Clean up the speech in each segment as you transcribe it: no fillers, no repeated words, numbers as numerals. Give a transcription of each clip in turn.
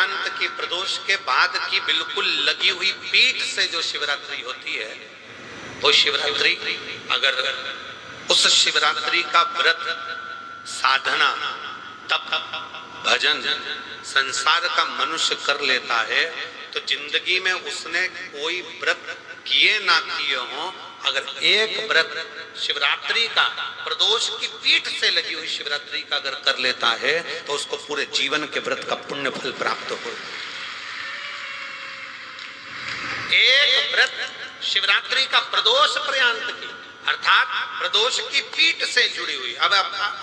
पर्यंत की, प्रदोष के बाद की बिल्कुल लगी हुई पीठ से जो शिवरात्रि होती है, वो शिवरात्रि अगर उस शिवरात्रि का व्रत, साधना, तप, भजन संसार का मनुष्य कर लेता है तो जिंदगी में उसने कोई व्रत किए ना किए हो, अगर एक व्रत शिवरात्रि का, प्रदोष की पीठ से लगी हुई शिवरात्रि का अगर कर लेता है तो उसको पूरे जीवन के व्रत का पुण्य फल प्राप्त हो। एक व्रत शिवरात्रि का प्रदोष पर्यंत की, अर्थात प्रदोष की पीठ से जुड़ी हुई। अब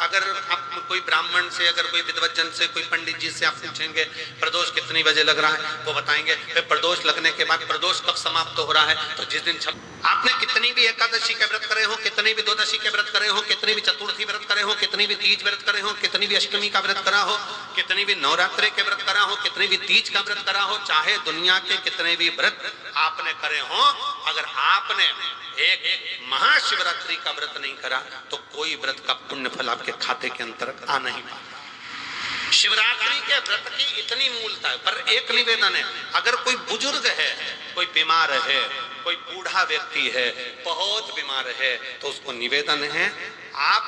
अगर आप कोई ब्राह्मण से, अगर कोई विद्वज्जन से, कोई पंडित जी से आप पूछेंगे प्रदोष कितनी बजे लग रहा है, वो बताएंगे फिर प्रदोष लगने के बाद प्रदोष कब समाप्त हो रहा है, तो जिस दिन आपने कितनी भी एकादशी के व्रत करे हो, कितनी भी द्वादशी के व्रत करे हो, कितनी भी चतुर्थी व्रत करे हो, कितनी भी तीज व्रत करे हो, कितनी भी अष्टमी का व्रत करा हो, कितनी भी नवरात्रि के व्रत करा हो, कितनी भी तीज का व्रत करा हो, चाहे दुनिया के कितने भी व्रत आपने करे हो, अगर आपने एक महाशिवरात्रि का व्रत नहीं करा तो कोई व्रत का पुण्य फल आपके खाते के अंतर्गत आ नहीं पाता। शिवरात्रि के व्रत की इतनी मूलता है। पर एक निवेदन है, अगर कोई बुजुर्ग है, कोई बीमार है, कोई बूढ़ा व्यक्ति है, बहुत बीमार है, तो उसको निवेदन है आप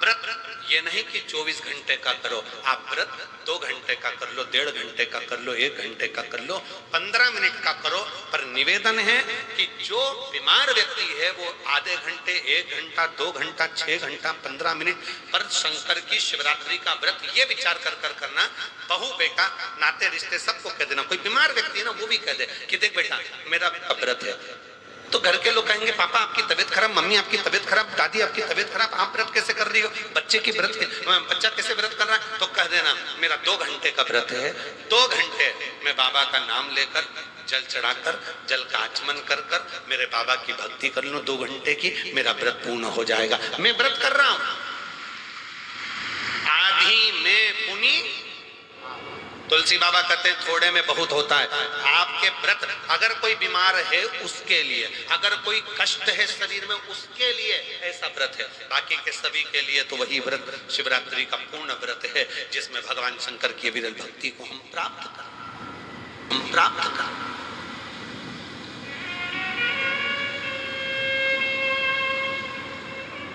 व्रत ये नहीं कि 24 घंटे का करो, आप व्रत 2 घंटे का कर लो, 1.5 घंटे का कर लो, 1 घंटे का कर लो, 15 मिनट का करो, पर निवेदन है कि जो बीमार व्यक्ति है वो आधे घंटे, 1 घंटा, 2 घंटा, 6 घंटा, 15 मिनट पर शंकर की शिवरात्रि का व्रत ये विचार कर करना। बहू बेटा नाते रिश्ते सबको कह देना, कोई बीमार व्यक्ति है ना वो भी कह दे कि देख बेटा मेरा व्रत है, तो घर के लोग कहेंगे पापा आपकी तबीयत खराब, मम्मी आपकी तबीयत खराब, दादी आपकी तबीयत खराब, आप व्रत कैसे कर रही हो, बच्चे की व्रत, बच्चा कैसे व्रत कर रहा है, तो कह देना मेरा 2 घंटे का व्रत है, 2 घंटे मैं बाबा का नाम लेकर, जल चढ़ाकर, जल का आचमन कर कर मेरे बाबा की भक्ति कर लूं 2 घंटे की, मेरा व्रत पूर्ण हो जाएगा, मैं व्रत कर रहा हूं। आधी में पुनी, तुलसी बाबा कहते हैं थोड़े में बहुत होता है। आपके व्रत अगर कोई बीमार है उसके लिए, अगर कोई कष्ट है शरीर में उसके लिए ऐसा व्रत है, बाकी के सभी के लिए तो वही व्रत शिवरात्रि का पूर्ण व्रत है जिसमें भगवान शंकर की विरल भक्ति को हम प्राप्त कर।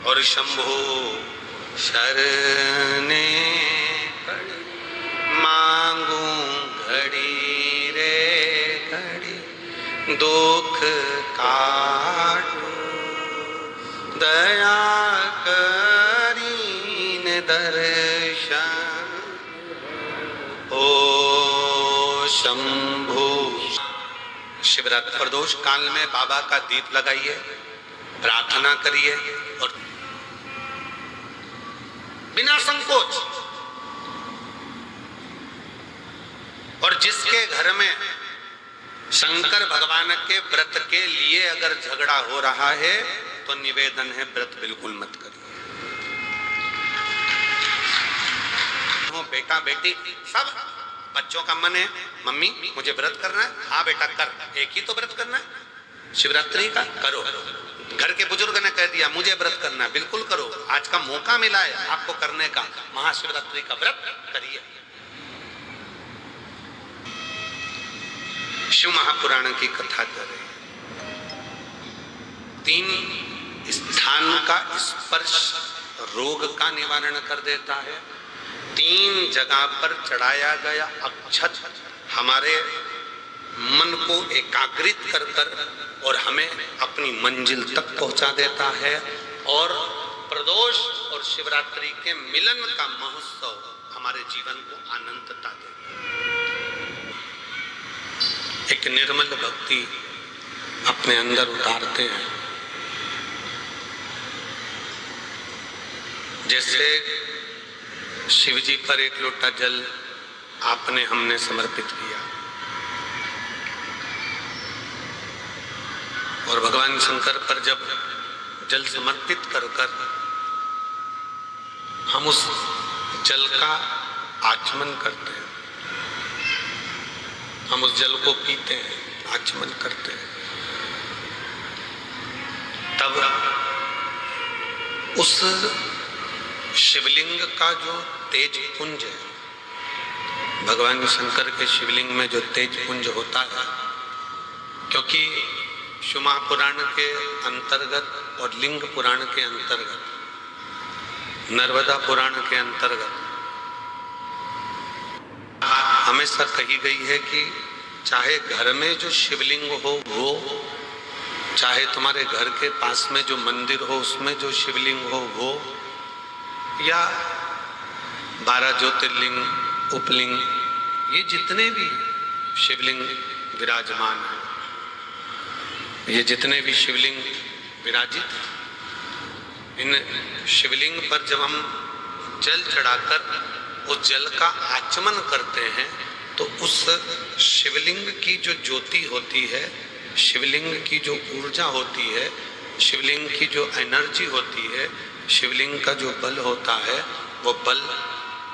और शंभो शरणे मांगू घड़ी रे घड़ी, दुख काटो दया करीन दर्शन, ओ शंभु। शिवरात्रि प्रदोष काल में बाबा का दीप लगाइए, प्रार्थना करिए और बिना संकोच, और जिसके घर में शंकर भगवान के व्रत के लिए अगर झगड़ा हो रहा है तो निवेदन है व्रत बिल्कुल मत करिए। बेटा बेटी सब बच्चों का मन है मम्मी मुझे व्रत करना है, हाँ बेटा कर, एक ही तो व्रत करना है शिवरात्रि का, करो। घर के बुजुर्ग ने कह दिया मुझे व्रत करना है, बिल्कुल करो, आज का मौका मिला है आपको करने का, महाशिवरात्रि का व्रत करिए। शिव महापुराण की कथा करें, 3 स्थान का स्पर्श रोग का निवारण कर देता है, 3 जगह पर चढ़ाया गया अक्षत हमारे मन को एकाग्रित कर कर और हमें अपनी मंजिल तक पहुंचा देता है, और प्रदोष और शिवरात्रि के मिलन का महोत्सव हमारे जीवन को अनंतता देता है। एक निर्मल भक्ति अपने अंदर उतारते हैं, जैसे शिव जी पर 1 लोटा जल आपने हमने समर्पित किया और भगवान शंकर पर जब जल समर्पित कर कर हम उस जल का आचमन करते हैं, हम उस जल को पीते हैं, आचमन करते हैं, तब उस शिवलिंग का जो तेज पुंज है भगवान शंकर के शिवलिंग में जो तेज पुंज होता है, क्योंकि शिव महापुराण के अंतर्गत और लिंग पुराण के अंतर्गत, नर्मदा पुराण के अंतर्गत हमेशा कही गई है कि चाहे घर में जो शिवलिंग हो वो, चाहे तुम्हारे घर के पास में जो मंदिर हो उसमें जो शिवलिंग हो वो, या 12 ज्योतिर्लिंग, उपलिंग, ये जितने भी शिवलिंग विराजमान हैं, ये जितने भी शिवलिंग विराजित, इन शिवलिंग पर जब हम जल चढ़ाकर उस जल का आचमन करते हैं तो उस शिवलिंग की जो ज्योति होती है, शिवलिंग की जो ऊर्जा होती है, शिवलिंग की जो एनर्जी होती है, शिवलिंग का जो बल होता है, वो बल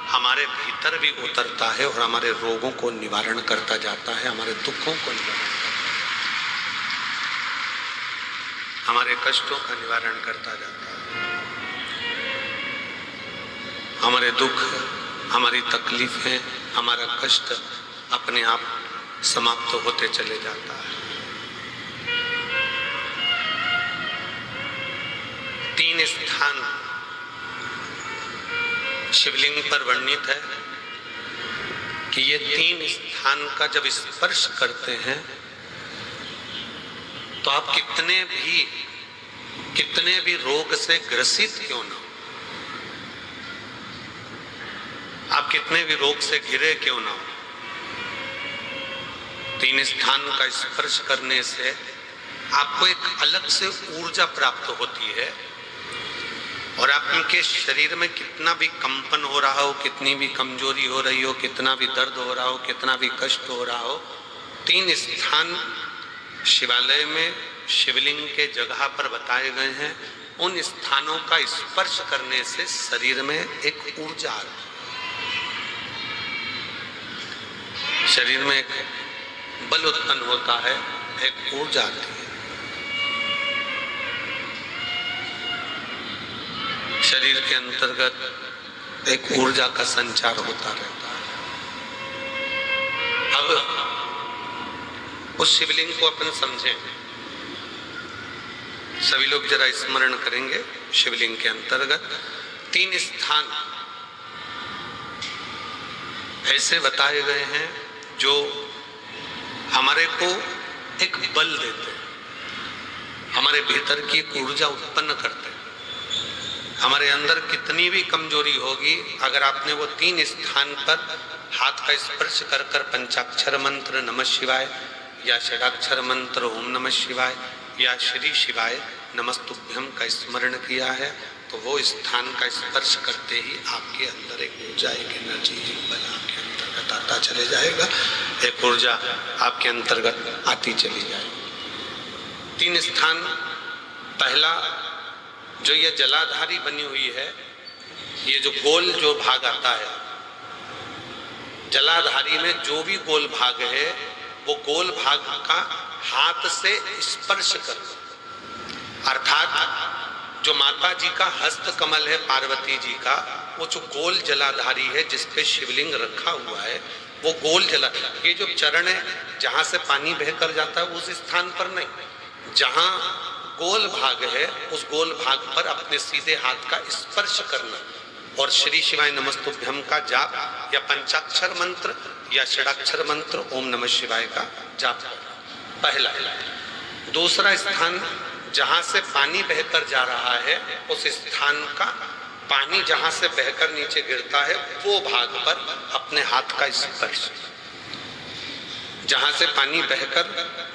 हमारे भीतर भी उतरता है और हमारे रोगों को निवारण करता जाता है, हमारे दुखों को निवारण करता है, हमारे कष्टों का निवारण करता जाता है। हमारे दुख, हमारी तकलीफें, हमारा कष्ट अपने आप समाप्त होते चले जाता है। 3 स्थान शिवलिंग पर वर्णित है कि ये 3 स्थान का जब स्पर्श करते हैं तो आप कितने भी रोग से ग्रसित क्यों ना हो, आप कितने भी रोग से घिरे क्यों ना हो, 3 स्थान का स्पर्श करने से आपको एक अलग से ऊर्जा प्राप्त होती है और आपके शरीर में कितना भी कंपन हो रहा हो, कितनी भी कमजोरी हो रही हो, कितना भी दर्द हो रहा हो, कितना भी कष्ट हो रहा हो, 3 स्थान शिवालय में शिवलिंग के जगह पर बताए गए हैं। उन स्थानों का स्पर्श करने से शरीर में एक ऊर्जा आती है, शरीर में एक बल उत्पन्न होता है, एक ऊर्जा आती है, शरीर के अंतर्गत एक ऊर्जा का संचार होता रहता है। अब उस शिवलिंग को अपन समझें, सभी लोग जरा स्मरण करेंगे। शिवलिंग के अंतर्गत 3 स्थान ऐसे बताए गए हैं जो हमारे को एक बल देते हैं, हमारे भीतर की ऊर्जा उत्पन्न करते हैं। हमारे अंदर कितनी भी कमजोरी होगी, अगर आपने वो 3 स्थान पर हाथ का स्पर्श कर कर पंचाक्षर मंत्र नमः शिवाय या षडाक्षर मंत्र ओम नमः शिवाय या श्री शिवाय नमस्तुभ्यम का स्मरण किया है तो वो स्थान का स्पर्श करते ही आपके अंदर एक ऊर्जा, एक एनर्जी, एक बल आपके अंतर्गत आता चले जाएगा, एक ऊर्जा आपके अंतर्गत आती चली जाएगी। 3 स्थान, पहला जो ये जलाधारी बनी हुई है, ये जो गोल जो भाग आता है, जलाधारी में जो भी गोल भाग है वो गोल भाग का हाथ से स्पर्श कर, अर्थात जो माता जी का हस्त कमल है, पार्वती जी का, वो जो गोल जलाधारी है जिस पे शिवलिंग रखा हुआ है, वो गोल जला, ये जो चरण है जहां से पानी बहकर जाता है उस स्थान पर नहीं, जहां गोल भाग है उस गोल भाग पर अपने सीधे हाथ का स्पर्श करना और श्री शिवाय नमस्तुभ्यम का जाप या पंचाक्षर मंत्र या षडाक्षर मंत्र ओम नमः शिवाय का जाप करना, पहला। दूसरा स्थान, जहां से पानी बहकर जा रहा है उस स्थान का पानी जहां से बहकर नीचे गिरता है वो भाग पर अपने हाथ का स्पर्श, जहां से पानी बहकर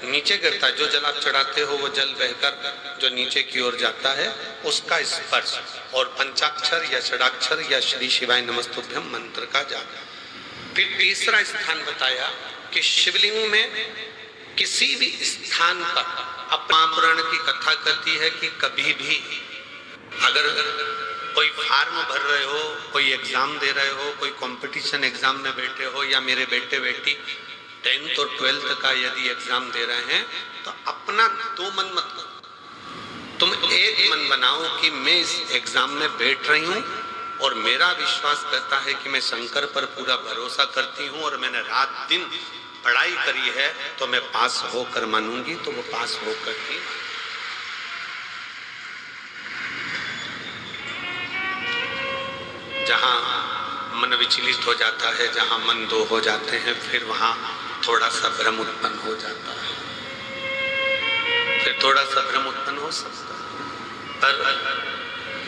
नीचे गिरता है, जो जल आप चढ़ाते हो वो जल बहकर जो नीचे की ओर जाता है उसका स्पर्श, और पंचाक्षर या षडाक्षर या श्री शिवाय नमस्तुभ्यम मंत्र का जाप। फिर तीसरा स्थान बताया कि शिवलिंग में किसी भी स्थान पर, अब महापुराण की कथा कहती है कि कभी भी अगर कोई फार्म भर रहे हो, कोई एग्जाम दे रहे हो, कोई कंपटीशन एग्जाम में बैठे हो, या मेरे बेटे बेटी 10th और 12th का यदि एग्जाम दे रहे हैं तो अपना 2 मन मत करो, तुम एक मन बनाओ कि मैं इस एग्जाम में बैठ रही हूं और मेरा विश्वास करता है कि मैं शंकर पर पूरा भरोसा करती हूँ और मैंने रात दिन पढ़ाई करी है, तो मैं पास होकर मानूंगी, तो वो पास होकर ही। जहां मन विचलित हो जाता है, जहां मन दो हो जाते हैं, फिर वहां थोड़ा सा भ्रम उत्पन्न हो जाता है, फिर थोड़ा सा भ्रम उत्पन्न हो सकता है। पर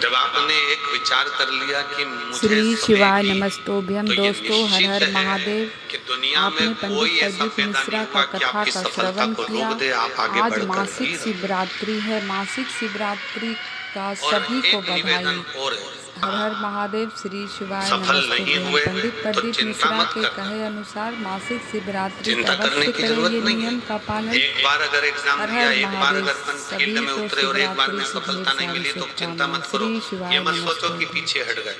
जब आपने एक विचार कर लिया कि मुझे श्री शिवाय नमस्तोभ्यम। तो दोस्तों, हर हर महादेव। कि दुनिया आपने में कोई पंडित ऐसा प्रदीप पैदा मिश्रा नहीं का हुआ कि कथा आपकी का सफलता श्रवण को किया। रोक दे, आप आगे आज बढ़कर मासिक ही शिवरात्रि है। मासिक शिवरात्रि का और सभी को एक निवेदन बधाई। और हर हर महादेव। श्री शिवाय सफल नहीं नमस्तोभ्यम। हुए पंडित तो प्रदीप चिंता मिश्रा मत के करना। कहे अनुसार मासिक शिवरात्रि चिंता करने अवश्य की करें, जरूरत ये नहीं है। नियम का पालन। एक बार अगर एग्जाम हर दिया, हर एक बार महादेव। अगर अपन सभी फील्ड में को उतरे और एक बार में शिवरात्रि की सफलता ढेर नहीं सारी मिली तो चिंता मत शुभकामनाएं। करो। श्री शिवाय ये मत सोचो कि नमस्तोभ्यम। पीछे हट गए।